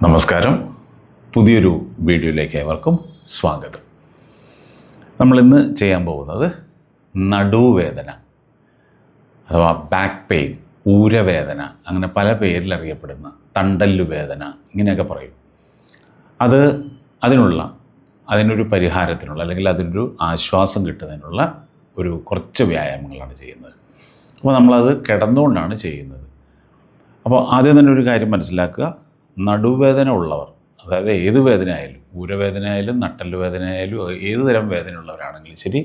നമസ്കാരം. പുതിയൊരു വീഡിയോയിലേക്ക് ഏവർക്കും സ്വാഗതം. നമ്മളിന്ന് ചെയ്യാൻ പോകുന്നത് നടുവേദന അഥവാ ബാക്ക് പെയിൻ, ഊരവേദന, അങ്ങനെ പല പേരിലറിയപ്പെടുന്ന തണ്ടല്ലു വേദന, ഇങ്ങനെയൊക്കെ പറയും. അതിനൊരു പരിഹാരത്തിനുള്ള അല്ലെങ്കിൽ അതിനൊരു ആശ്വാസം കിട്ടുന്നതിനുള്ള കുറച്ച് വ്യായാമങ്ങളാണ് ചെയ്യുന്നത്. അപ്പോൾ നമ്മളത് കിടന്നുകൊണ്ടാണ് ചെയ്യുന്നത്. അപ്പോൾ ആദ്യം തന്നെ ഒരു കാര്യം മനസ്സിലാക്കുക. നടുവേദന ഉള്ളവർ, അതായത് ഏത് വേദനയായാലും, ഊരവേദനയായാലും നട്ടല് വേദനയായാലും ഏത് തരം വേദനയുള്ളവരാണെങ്കിലും ശരി,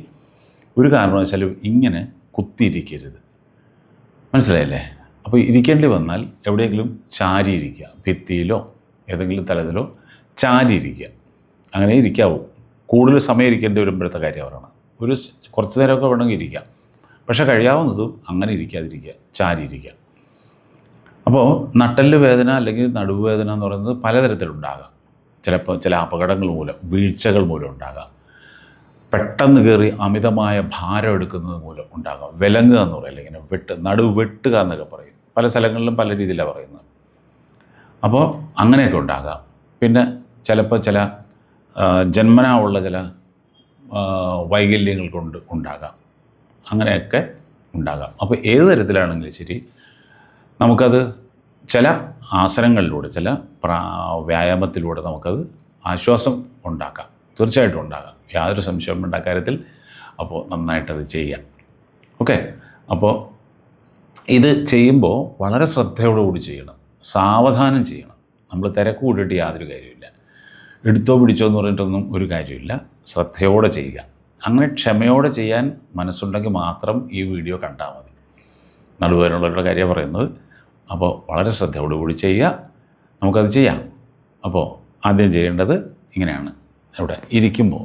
ഒരു കാരണവശാലും ഇങ്ങനെ കുത്തിയിരിക്കരുത്. മനസ്സിലായില്ലേ? അപ്പോൾ ഇരിക്കേണ്ടി വന്നാൽ എവിടെയെങ്കിലും ചാരിയിരിക്കുക, ഭിത്തിയിലോ ഏതെങ്കിലും തലത്തിലോ ചാരിയിരിക്കുക. അങ്ങനെ ഇരിക്കാവൂ. കൂടുതൽ സമയം ഇരിക്കേണ്ടി വരുമ്പോഴത്തെ കാര്യം പറയണം. കുറച്ച് നേരമൊക്കെ വേണമെങ്കിൽ ഇരിക്കാം, പക്ഷേ കഴിയാവുന്നതും അങ്ങനെ ഇരിക്കാതിരിക്കുക, ചാരിയിരിക്കുക. അപ്പോൾ നട്ടല് വേദന അല്ലെങ്കിൽ നടുവേദന എന്ന് പറയുന്നത് പലതരത്തിലുണ്ടാകാം. ചിലപ്പോൾ ചില അപകടങ്ങൾ മൂലം, വീഴ്ചകൾ മൂലം ഉണ്ടാകാം. പെട്ടെന്ന് കയറി അമിതമായ ഭാരം എടുക്കുന്നത് മൂലം ഉണ്ടാകാം. വിലങ്ങുക എന്ന് പറയില്ല, ഇങ്ങനെ നടുവ് വെട്ടുക എന്നൊക്കെ പറയും. പല സ്ഥലങ്ങളിലും പല രീതിയിലാണ് പറയുന്നത്. അപ്പോൾ അങ്ങനെയൊക്കെ ഉണ്ടാകാം. പിന്നെ ചിലപ്പോൾ ചില ജന്മനാ ഉള്ള ചില വൈകല്യങ്ങൾ കൊണ്ട് ഉണ്ടാകാം. അങ്ങനെയൊക്കെ ഉണ്ടാകാം. അപ്പോൾ ഏത് തരത്തിലാണെങ്കിലും ശരി, നമുക്കത് ചില ആസനങ്ങളിലൂടെ, ചില വ്യായാമത്തിലൂടെ നമുക്കത് ആശ്വാസം ഉണ്ടാക്കാം. തീർച്ചയായിട്ടും ഉണ്ടാകാം, യാതൊരു സംശയവും വേണ്ട കാര്യത്തിൽ. അപ്പോൾ നന്നായിട്ടത് ചെയ്യാം. ഓക്കെ. അപ്പോൾ ഇത് ചെയ്യുമ്പോൾ വളരെ ശ്രദ്ധയോടുകൂടി ചെയ്യണം, സാവധാനം ചെയ്യണം. നമ്മൾ തിരക്ക് കൂട്ടിയിട്ട് യാതൊരു കാര്യമില്ല. എടുത്തോ പിടിച്ചോ എന്ന് പറഞ്ഞിട്ടൊന്നും ഒരു കാര്യമില്ല. ശ്രദ്ധയോടെ ചെയ്യുക. അങ്ങനെ ക്ഷമയോടെ ചെയ്യാൻ മനസ്സുണ്ടെങ്കിൽ മാത്രം ഈ വീഡിയോ കണ്ടാൽ മതി. നടുവേദനയുള്ളവരുടെ കാര്യം പറയുന്നത്. അപ്പോൾ വളരെ ശ്രദ്ധയോടുകൂടി ചെയ്യുക. നമുക്കത് ചെയ്യാം. അപ്പോൾ ആദ്യം ചെയ്യേണ്ടത് ഇങ്ങനെയാണ്. ഇവിടെ ഇരിക്കുമ്പോൾ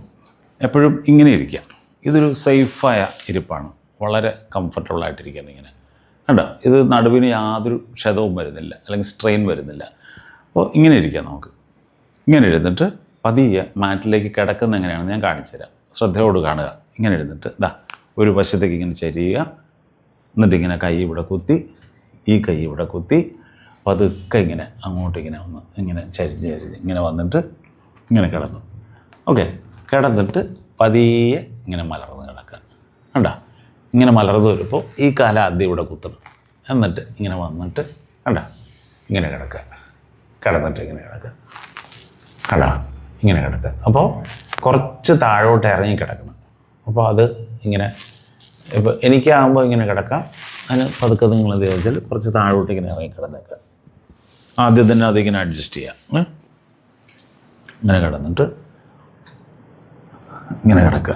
എപ്പോഴും ഇങ്ങനെ ഇരിക്കുക. ഇതൊരു സേഫായ ഇരിപ്പാണ്. വളരെ കംഫർട്ടബിളായിട്ടിരിക്കുന്നത് ഇങ്ങനെ. കണ്ടോ? ഇത് നടുവിന് യാതൊരു ക്ഷതവും വരുന്നില്ല, അല്ലെങ്കിൽ സ്ട്രെയിൻ വരുന്നില്ല. അപ്പോൾ ഇങ്ങനെ ഇരിക്കാം. നമുക്ക് ഇങ്ങനെ ഇരുന്നിട്ട് പതിയെ മാറ്റിലേക്ക് കിടക്കുന്ന എങ്ങനെയാണെന്ന് ഞാൻ കാണിച്ചു തരാം. ശ്രദ്ധയോട് കാണുക. ഇങ്ങനെ ഇരുന്നിട്ട് ഒരു വശത്തേക്ക് ഇങ്ങനെ ചരിയുക. എന്നിട്ട് ഇങ്ങനെ കൈ ഇവിടെ കുത്തി, ഈ കൈ ഇവിടെ കുത്തി, പതുക്കെ ഇങ്ങനെ അങ്ങോട്ട് ഇങ്ങനെ ഇങ്ങനെ ചരിഞ്ഞ് ഇങ്ങനെ വന്നിട്ട് ഇങ്ങനെ കിടന്നു. ഓക്കെ. കിടന്നിട്ട് പതിയെ ഇങ്ങനെ മലർന്ന് കിടക്കുക. കണ്ടോ? ഇങ്ങനെ മലർന്ന് വരുമ്പോൾ ഈ കാല ആദ്യം ഇവിടെ കുത്തണം. എന്നിട്ട് ഇങ്ങനെ വന്നിട്ട് കണ്ടോ? ഇങ്ങനെ കിടക്കുക. കിടന്നിട്ട് ഇങ്ങനെ കിടക്കുക. കണ്ടോ? ഇങ്ങനെ കിടക്കുക. അപ്പോൾ കുറച്ച് താഴോട്ട് ഇറങ്ങി കിടക്കണം. അപ്പോൾ അത് ഇങ്ങനെ, ഇപ്പോൾ എനിക്കാകുമ്പോൾ ഇങ്ങനെ കിടക്കാം. അതിന് പതുക്കെ നിങ്ങൾ എന്ത് ചോദിച്ചാൽ കുറച്ച് താഴോട്ട് ഇങ്ങനെ ഇറങ്ങി കിടന്നേക്കാം. ആദ്യം തന്നെ അതിങ്ങനെ അഡ്ജസ്റ്റ് ചെയ്യാം. ഇങ്ങനെ കിടന്നിട്ട് ഇങ്ങനെ കിടക്കുക.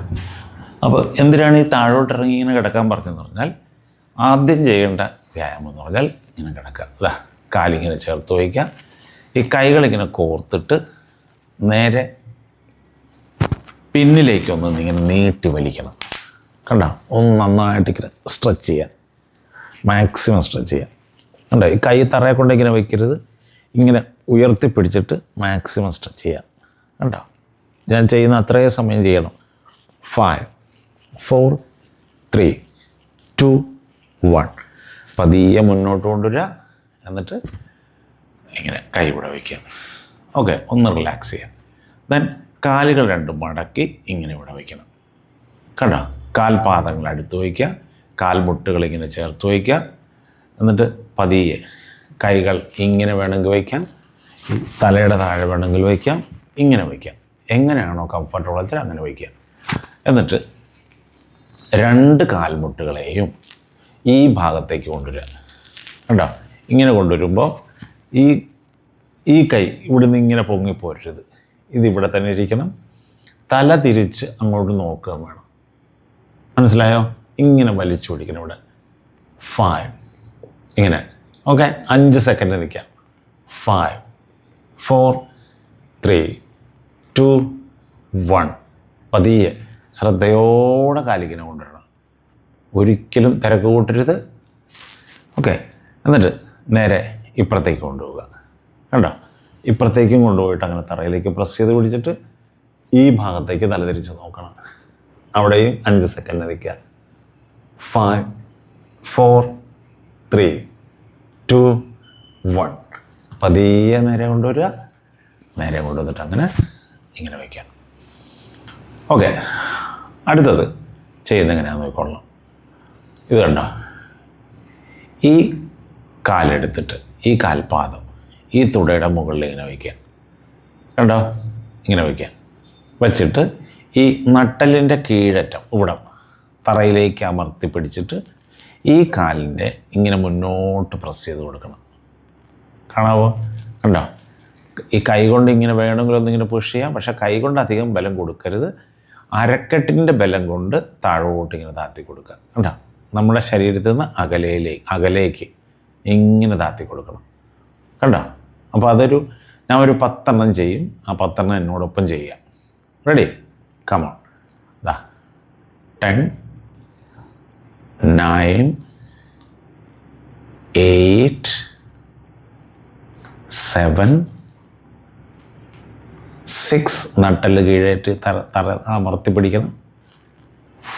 അപ്പോൾ എന്തിനാണ് ഈ താഴോട്ട് ഇറങ്ങി ഇങ്ങനെ കിടക്കാൻ പറഞ്ഞതെന്ന് പറഞ്ഞാൽ, ആദ്യം ചെയ്യേണ്ട വ്യായാമം എന്ന് പറഞ്ഞാൽ ഇങ്ങനെ കിടക്കുക. കാലിങ്ങനെ ചേർത്ത് വയ്ക്കുക. ഈ കൈകളിങ്ങനെ കോർത്തിട്ട് നേരെ പിന്നിലേക്കൊന്ന് ഇങ്ങനെ നീട്ടി വലിക്കണം. കണ്ടോ? ഒന്ന് നന്നായിട്ട് ഇങ്ങനെ സ്ട്രെച്ച് ചെയ്യാം, മാക്സിമം സ്ട്രെച്ച് ചെയ്യാം. കണ്ടോ? ഈ കൈ തറയെ കൊണ്ട് ഇങ്ങനെ വയ്ക്കരുത്, ഇങ്ങനെ ഉയർത്തിപ്പിടിച്ചിട്ട് മാക്സിമം സ്ട്രെച്ച് ചെയ്യാം. കണ്ടോ? ഞാൻ ചെയ്യുന്ന അത്രയും സമയം ചെയ്യണം. 5 4 3 2 1. പതിയെ മുന്നോട്ട് കൊണ്ടുവരിക. എന്നിട്ട് ഇങ്ങനെ കൈ ഇവിടെ വയ്ക്കുക. ഓക്കെ. ഒന്ന് റിലാക്സ് ചെയ്യാം. ദെൻ കാലുകൾ രണ്ടും മടക്കി ഇങ്ങനെ ഇവിടെ വയ്ക്കണം. കണ്ടോ? കാൽപാദങ്ങൾ അടുത്ത് വയ്ക്കുക. കാൽമുട്ടുകൾ ഇങ്ങനെ ചേർത്ത് വയ്ക്കുക. എന്നിട്ട് പതിയെ കൈകൾ ഇങ്ങനെ വേണമെങ്കിൽ വയ്ക്കാം, തലയുടെ താഴെ വേണമെങ്കിൽ വയ്ക്കാം, ഇങ്ങനെ വയ്ക്കാം. എങ്ങനെയാണോ കംഫർട്ടബിൾ വെച്ചാൽ അങ്ങനെ വയ്ക്കുക. എന്നിട്ട് രണ്ട് കാൽമുട്ടുകളെയും ഈ ഭാഗത്തേക്ക് കൊണ്ടുവരിക. കണ്ടോ? ഇങ്ങനെ കൊണ്ടുവരുമ്പോൾ ഈ കൈ ഇവിടുന്ന് ഇങ്ങനെ പൊങ്ങിപ്പോരരുത്. ഇതിവിടെ തന്നെ ഇരിക്കണം. തല തിരിച്ച് അങ്ങോട്ട് നോക്കുക വേണം. മനസ്സിലായോ? ഇങ്ങനെ വലിച്ചു പിടിക്കണം ഇവിടെ. 5 ഇങ്ങനെ. ഓക്കെ. 5 സെക്കൻഡ് നിൽക്കാം. 5 4 3 2 1. പതിയെ ശ്രദ്ധയോടെ കാലിങ്ങനെ കൊണ്ടുവരണം. ഒരിക്കലും തിരക്ക് കൂട്ടരുത്. ഓക്കെ. എന്നിട്ട് നേരെ ഇപ്പുറത്തേക്ക് കൊണ്ടുപോവുക. കണ്ടോ? ഇപ്പുറത്തേക്കും കൊണ്ടുപോയിട്ട് അങ്ങനെ തറയിലേക്ക് പ്രസ് ചെയ്ത് പിടിച്ചിട്ട് ഈ ഭാഗത്തേക്ക് തലതിരിച്ച് നോക്കണം. അവിടെയും 5 സെക്കൻഡ് നിൽക്കുക. 5 4 3 2 1. പതിയെ നേരെ കൊണ്ടുവരിക. നേരെ കൊണ്ടുവന്നിട്ട് അങ്ങനെ ഇങ്ങനെ വയ്ക്കാം. ഓക്കെ, അടുത്തത് ചെയ്യുന്നത് എങ്ങനെയാണെന്ന് നോക്കിക്കൊള്ളാം. ഇത് കണ്ടോ, ഈ കാലെടുത്തിട്ട് ഈ കാൽപാദം ഈ തുടയുടെ മുകളിൽ ഇങ്ങനെ വയ്ക്കുക. കണ്ടോ, ഇങ്ങനെ വയ്ക്കുക. വച്ചിട്ട് ഈ നട്ടലിൻ്റെ കീഴറ്റം ഇവിടെ തറയിലേക്ക് അമർത്തി പിടിച്ചിട്ട് ഈ കാലിൻ്റെ ഇങ്ങനെ മുന്നോട്ട് പ്രസ് ചെയ്ത് കൊടുക്കണം. കാണാവോ? കണ്ടോ, ഈ കൈ കൊണ്ട് ഇങ്ങനെ വേണമെങ്കിൽ ഒന്നിങ്ങനെ പുഷ് ചെയ്യാം. പക്ഷേ കൈ കൊണ്ട് അധികം ബലം കൊടുക്കരുത്. അരക്കെട്ടിൻ്റെ ബലം കൊണ്ട് താഴോട്ട് ഇങ്ങനെ താത്തി കൊടുക്കുക. കണ്ടോ, നമ്മുടെ ശരീരത്തിൽ നിന്ന് അകലേക്ക് ഇങ്ങനെ താത്തി കൊടുക്കണം. കണ്ടോ? അപ്പോൾ ഞാൻ ഒരു 10 എണ്ണം ചെയ്യും. ആ 10 എണ്ണം എന്നോടൊപ്പം ചെയ്യാം. റെഡി? കമോൺ. 10, 9, 8, 7, 6 നട്ടല് കീഴേറ്റ് തറ അമർത്തി പിടിക്കണം.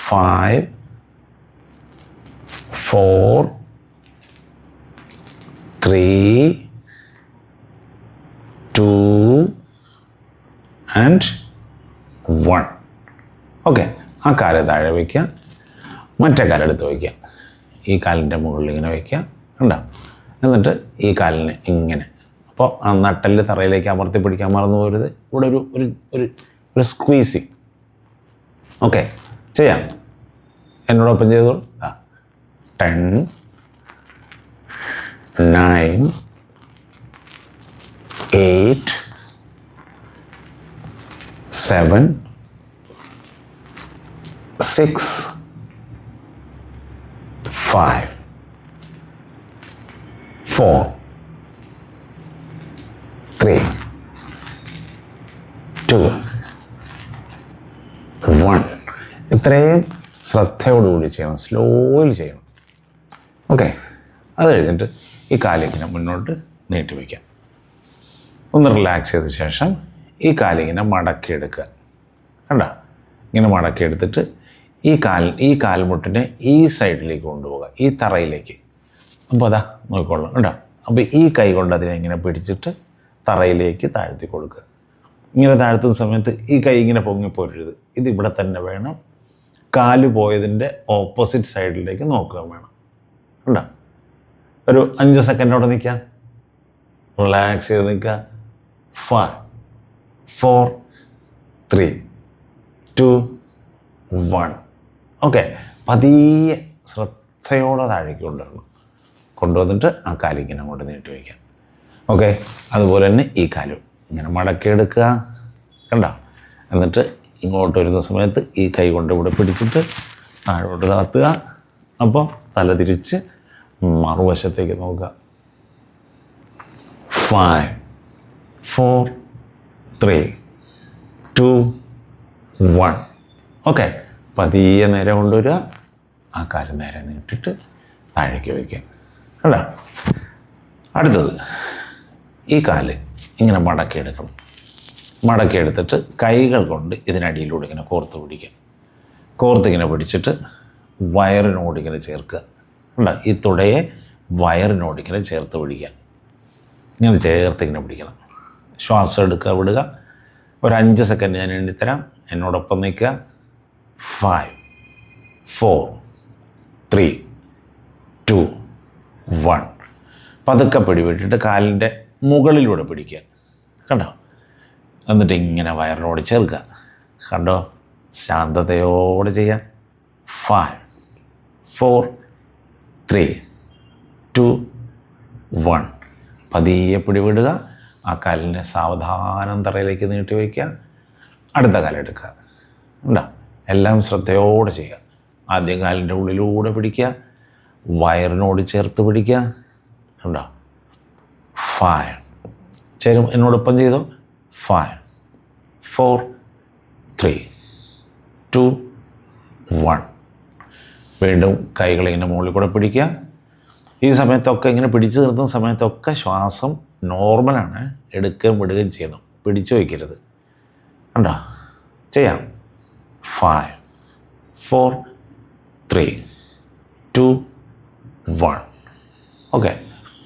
5, 4, 3, 2 and 1. ഓക്കെ, ആ കാല് താഴെ വയ്ക്കുക. മറ്റേ കാലെടുത്ത് വയ്ക്കുക. ഈ കാലിൻ്റെ മുകളിൽ ഇങ്ങനെ വയ്ക്കുക. കണ്ടോ? എന്നിട്ട് ഈ കാലിന് ഇങ്ങനെ. അപ്പോൾ ആ നട്ടല് തറയിലേക്ക് അമർത്തി പിടിക്കാൻ മറന്നു പോരുത്. ഇവിടെ ഒരു സ്ക്വീസിങ്. ഓക്കെ, ചെയ്യാം. എന്നോടൊപ്പം ചെയ്തോളൂ. 10, 9, 8, 7, 6, 5, 4, 3, 2, 1. ഇത്രയും ശ്രദ്ധയോടുകൂടി ചെയ്യണം, സ്ലോയിൽ ചെയ്യണം. ഓക്കെ, അത് കഴിഞ്ഞിട്ട് ഈ കാലിങ്ങനെ മുന്നോട്ട് നീട്ടി വയ്ക്കാം. ഒന്ന് റിലാക്സ് ചെയ്ത ശേഷം ഈ കാലിങ്ങനെ മടക്കിയെടുക്കുക. കണ്ടോ, ഇങ്ങനെ മടക്കിയെടുത്തിട്ട് ഈ കാൽമുട്ടിനെ ഈ സൈഡിലേക്ക് കൊണ്ടുപോകുക, ഈ തറയിലേക്ക്. അപ്പോൾ അതാ നോക്കിക്കൊള്ളാം. കണ്ടോ? അപ്പോൾ ഈ കൈ കൊണ്ട് അതിനെ ഇങ്ങനെ പിടിച്ചിട്ട് തറയിലേക്ക് താഴ്ത്തി കൊടുക്കുക. ഇങ്ങനെ താഴ്ത്തുന്ന സമയത്ത് ഈ കൈ ഇങ്ങനെ പൊങ്ങിപ്പോരരുത്. ഇതിവിടെ തന്നെ വേണം. കാല് പോയതിൻ്റെ ഓപ്പോസിറ്റ് സൈഡിലേക്ക് നോക്കുക വേണം. കണ്ടോ? ഒരു 5 സെക്കൻഡോടെ നിൽക്കാം. റിലാക്സ് ചെയ്ത് നിൽക്കുക. 5, 4, 3, 2, 1. ഓക്കെ, പതിയെ ശ്രദ്ധയോടെ താഴേക്ക് കൊണ്ടുവന്നിട്ട് ആ കാലിങ്ങനെ അങ്ങോട്ട് നീട്ടി വയ്ക്കാം. ഓക്കെ, അതുപോലെ തന്നെ ഈ കാലും ഇങ്ങനെ മടക്കിയെടുക്കുക. കണ്ടോ? എന്നിട്ട് ഇങ്ങോട്ട് വരുന്ന സമയത്ത് ഈ കൈ കൊണ്ട് ഇവിടെ പിടിച്ചിട്ട് താഴോട്ട് താത്തുക. അപ്പോൾ തല തിരിച്ച് മറുവശത്തേക്ക് നോക്കുക. 5, 4, 3, 2, 1. ഓക്കെ, പതിയെ നേരെ കൊണ്ടുവരിക. ആ കാല് നേരെ നീട്ടിട്ട് താഴേക്ക് വയ്ക്കുക. കണ്ടോ? അടുത്തത് ഈ കാല് ഇങ്ങനെ മടക്കിയെടുക്കണം. മടക്കിയെടുത്തിട്ട് കൈകൾ കൊണ്ട് ഇതിനടിയിലൂടെ ഇങ്ങനെ കോർത്തിങ്ങനെ പിടിച്ചിട്ട് വയറിനോടിങ്ങനെ ചേർക്കുക. കണ്ടോ? ഈ തുടയെ വയറിനോടിങ്ങനെ ചേർത്ത് പിടിക്കുക. ഇങ്ങനെ ചേർത്തിങ്ങനെ പിടിക്കണം. ശ്വാസം എടുക്കുക, വിടുക. ഒരു 5 സെക്കൻഡ് ഞാൻ എണ്ണിത്തരാം. എന്നോടൊപ്പം നിൽക്കുക. 5, 4, 3, 2, 1. പതുക്കെ പിടിവിട്ടിട്ട് കാലിൻ്റെ മുകളിലൂടെ പിടിക്കുക. കണ്ടോ? എന്നിട്ട് ഇങ്ങനെ വയറിനോട് ചേർക്കുക. കണ്ടോ? ശാന്തതയോടെ ചെയ്യുക. 5, 4, 3, 2, 1. പതിയെ പിടിവിടുക. ആ കാലിനെ സാവധാനം തറയിലേക്ക് നീട്ടി വയ്ക്കുക. അടുത്ത കാലെടുക്കുക. ഉണ്ടോ? എല്ലാം ശ്രദ്ധയോടെ ചെയ്യുക. ആദ്യം കാലിൻ്റെ ഉള്ളിലൂടെ പിടിക്കുക, വയറിനോട് ചേർത്ത് പിടിക്കുക. ഉണ്ടോ? 5. എന്നോടൊപ്പം ചെയ്തോ. 5, 4, 3, 2, 1. വീണ്ടും കൈകളിങ്ങനെ മുകളിൽ കൂടെ പിടിക്കുക. ഈ സമയത്തൊക്കെ ഇങ്ങനെ പിടിച്ചു നിർത്തുന്ന സമയത്തൊക്കെ ശ്വാസം നോർമലാണ്. എടുക്കുകയും വിടുകയും ചെയ്യണം. പിടിച്ചു വയ്ക്കരുത്. കണ്ടോ? ചെയ്യാം. 5, 4, 3, 2, 1. ഓക്കെ,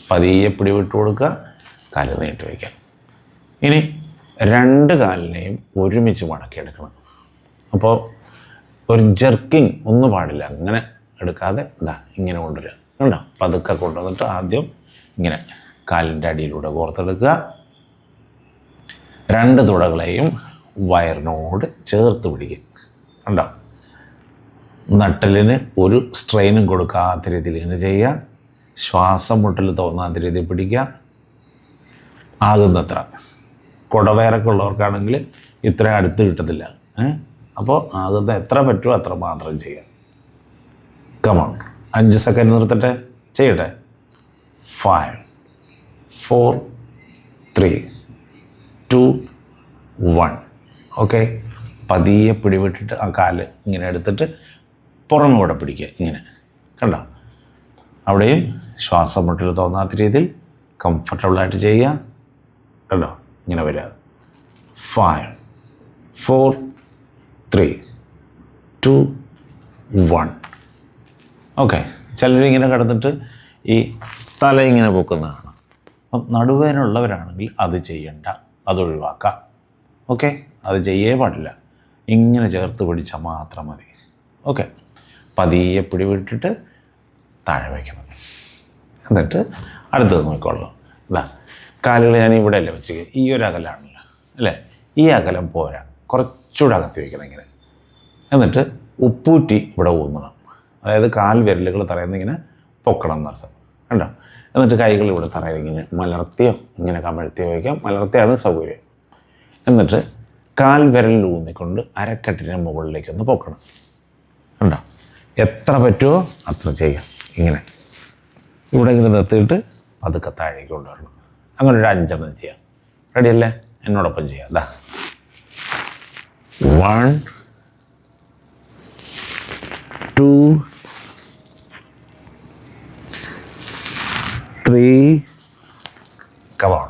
പതിയെ പിടിവിട്ട് കൊടുക്കുക. കാല് നീട്ടി വയ്ക്കാം. ഇനി രണ്ട് കാലിനെയും ഒരുമിച്ച് മടക്കിയെടുക്കണം. അപ്പോൾ ഒരു ജെർക്കിങ് ഒന്നും പാടില്ല. അങ്ങനെ എടുക്കാതെ ഇങ്ങനെ കൊണ്ടുവരിക. കണ്ടോ? പതുക്കെ കൊണ്ടുവന്നിട്ട് ആദ്യം ഇങ്ങനെ കാലിൻ്റെ അടിയിലൂടെ കോർത്തെടുക്കുക. രണ്ട് തുടകളെയും വയറിനോട് ചേർത്ത് പിടിക്കുക. കണ്ടോ? നട്ടലിന് ഒരു സ്ട്രെയിനും കൊടുക്കാത്ത രീതിയിൽ ഇങ്ങനെ ചെയ്യുക. ശ്വാസം മുട്ടൽ തോന്നാത്ത രീതിയിൽ പിടിക്കുക. ആകുന്നത്ര. കുടവയറൊക്കെ ഉള്ളവർക്കാണെങ്കിൽ ഇത്രയും അടുത്ത് കിട്ടത്തില്ല. അപ്പോൾ ആകുന്ന എത്ര പറ്റുമോ അത്ര മാത്രം ചെയ്യുക. കമോൺ, 5 സെക്കൻഡ് നിർത്തട്ടെ, ചെയ്യട്ടെ. 5 4 3 2 1. ഓക്കെ. പതിയെ പിടിവിട്ടിട്ട് ആ കാല് ഇങ്ങനെ എടുത്തിട്ട് പുറമെ പിടിക്കുക. ഇങ്ങനെ കണ്ടോ? അവിടെയും ശ്വാസം മുട്ടൽ തോന്നാത്ത രീതിയിൽ കംഫർട്ടബിളായിട്ട് ചെയ്യുക. കണ്ടോ? ഇങ്ങനെ വരിക. 5 4 3 2 1. ഓക്കെ. ചിലരിങ്ങനെ കിടന്നിട്ട് ഈ തല ഇങ്ങനെ പൊക്കുന്നതാണ്. അപ്പം നടുവേദനയുള്ളവരാണെങ്കിൽ അത് ചെയ്യണ്ട, അതൊഴിവാക്കാം. ഓക്കെ. അത് ചെയ്യേ പാടില്ല. ഇങ്ങനെ ചേർത്ത് പിടിച്ചാൽ മാത്രം മതി. ഓക്കെ. പതിയെ പിടിവിട്ടിട്ട് താഴെ വയ്ക്കണം. എന്നിട്ട് അടുത്തത് നോക്കിക്കൊള്ളാം. കാലുകൾ ഞാൻ ഇവിടെ അല്ലേ വെച്ചിരിക്കുക, ഈ ഒരു അകലാണല്ലോ അല്ലേ? ഈ അകലം പോരാ, കുറച്ചുകൂടെ അകത്തി വയ്ക്കണം ഇങ്ങനെ. എന്നിട്ട് ഉപ്പൂറ്റി ഇവിടെ ഊന്നണം. അതായത് കാൽ വിരലുകൾ തറയുന്ന ഇങ്ങനെ പൊക്കണം എന്നർത്ഥം. കണ്ടോ? എന്നിട്ട് കൈകൾ ഇവിടെ തറയിൽ ഇങ്ങനെ മലർത്തിയോ ഇങ്ങനെ കമഴ്ത്തിയോ വയ്ക്കാം. മലർത്തിയാണ് സൗകര്യം. എന്നിട്ട് കാൽ വിരലിൽ ഊന്നിക്കൊണ്ട് അരക്കെട്ടിന് മുകളിലേക്കൊന്ന് പൊക്കണം. കണ്ടോ? എത്ര പറ്റുമോ അത്ര ചെയ്യാം. ഇങ്ങനെ ഇവിടെ ഇങ്ങനെ നിർത്തിയിട്ട് പതുക്കെ താഴേക്ക് കൊണ്ടുവരണം. അങ്ങനെ ഒരു 5 എണ്ണം ചെയ്യാം. റെഡിയല്ലേ? എന്നോടൊപ്പം ചെയ്യാം. 1 2 3 come on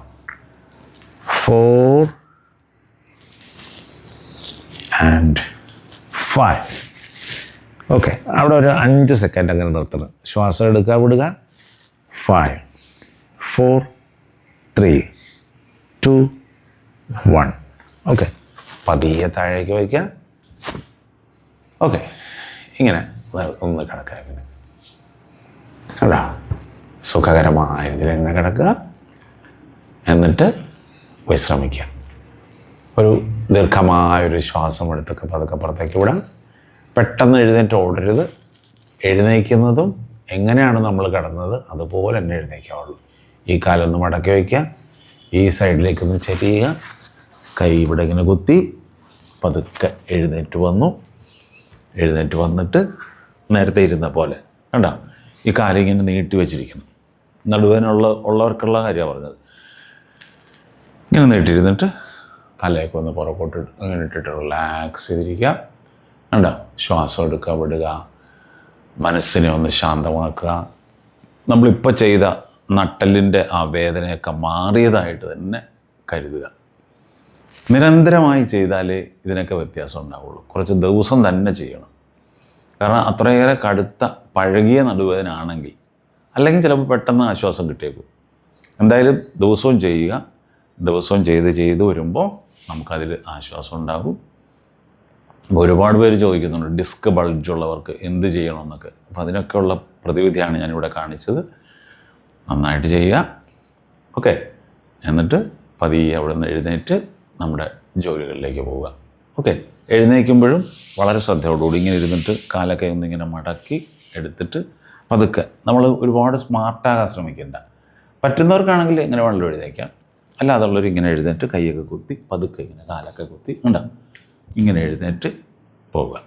4 and 5. ഓക്കെ. അവിടെ ഒരു 5 സെക്കൻഡ് അങ്ങനെ നിർത്തണം. ശ്വാസം എടുക്കുക, വിടുക. 5 4 3 2 1. ഓക്കെ. പതിയെ താഴേക്ക് വയ്ക്കുക. ഓക്കെ. ഇങ്ങനെ ഒന്ന് കിടക്കുക. ഇങ്ങനെ കണ്ടോ? സുഖകരമായ ഇതിൽ എങ്ങനെ കിടക്കുക. എന്നിട്ട് വിശ്രമിക്കുക. ഒരു ദീർഘമായൊരു ശ്വാസം എടുത്തൊക്കെ പതുക്കെ പുറത്തേക്ക് വിടാം. പെട്ടെന്ന് എഴുന്നേറ്റ് ഓടരുത്. എഴുന്നേൽക്കുന്നതും എങ്ങനെയാണ് നമ്മൾ കിടന്നത് അതുപോലെ തന്നെ എഴുന്നേൽക്കാവുള്ളൂ. ഈ കാലൊന്ന് മടക്കി വയ്ക്കുക. ഈ സൈഡിലേക്കൊന്ന് ചെരിയുക. കൈ ഇവിടെ ഇങ്ങനെ കുത്തി പതുക്കെ എഴുന്നേറ്റ് വന്നിട്ട് നേരത്തെ ഇരുന്ന പോലെ കണ്ടോ? ഈ കാലിങ്ങനെ നീട്ടി വെച്ചിരിക്കണം. ഉള്ളവർക്കുള്ള കാര്യമാണ് പറഞ്ഞത്. ഇങ്ങനെ നീട്ടിയിരുന്നിട്ട് തലയൊക്കെ ഒന്ന് പുറകോട്ട് അങ്ങനെ ഇട്ടിട്ട് റിലാക്സ് ചെയ്തിരിക്കുക. കണ്ടോ? ശ്വാസം എടുക്കുക, വിടുക. മനസ്സിനെ ഒന്ന് ശാന്തമാക്കുക. നമ്മളിപ്പോൾ ചെയ്ത നട്ടലിൻ്റെ ആ വേദനയൊക്കെ മാറിയതായിട്ട് തന്നെ കരുതുക. നിരന്തരമായി ചെയ്താലേ ഇതിനൊക്കെ വ്യത്യാസം ഉണ്ടാവുള്ളൂ. കുറച്ച് ദിവസം തന്നെ ചെയ്യണം. കാരണം അത്രയേറെ കടുത്ത പഴകിയ നടുവേദന ആണെങ്കിൽ, അല്ലെങ്കിൽ ചിലപ്പോൾ പെട്ടെന്ന് ആശ്വാസം കിട്ടിയേക്കും. എന്തായാലും ദിവസവും ചെയ്യുക. ദിവസവും ചെയ്ത് വരുമ്പോൾ നമുക്കതിൽ ആശ്വാസം ഉണ്ടാകും. അപ്പോൾ ഒരുപാട് പേര് ചോദിക്കുന്നുണ്ട് ഡിസ്ക് ബൾജുള്ളവർക്ക് എന്ത് ചെയ്യണമെന്നൊക്കെ. അപ്പോൾ അതിനൊക്കെയുള്ള പ്രതിവിധിയാണ് ഞാനിവിടെ കാണിച്ചത്. നന്നായിട്ട് ചെയ്യുക. ഓക്കെ. എന്നിട്ട് പതിയെ അവിടെ നിന്ന് എഴുന്നേറ്റ് നമ്മുടെ ജോലികളിലേക്ക് പോവുക. ഓക്കെ. എഴുന്നേൽക്കുമ്പോഴും വളരെ ശ്രദ്ധയോടുകൂടി ഇങ്ങനെ ഇരുന്നിട്ട് കാലൊക്കെ ഒന്നിങ്ങനെ മടക്കി എടുത്തിട്ട് പതുക്കെ. നമ്മൾ ഒരുപാട് സ്മാർട്ടാകാൻ ശ്രമിക്കേണ്ട. പറ്റുന്നവർക്കാണെങ്കിൽ ഇങ്ങനെ വേണമെങ്കിലും എഴുന്നേക്കാം. അല്ലാതുള്ളവർ ഇങ്ങനെ എഴുന്നേറ്റ് കൈയൊക്കെ കുത്തി പതുക്കെ ഇങ്ങനെ കാലൊക്കെ കുത്തി ഉണ്ടാകും. ഇങ്ങനെ എഴുന്നേറ്റ് പോവുക.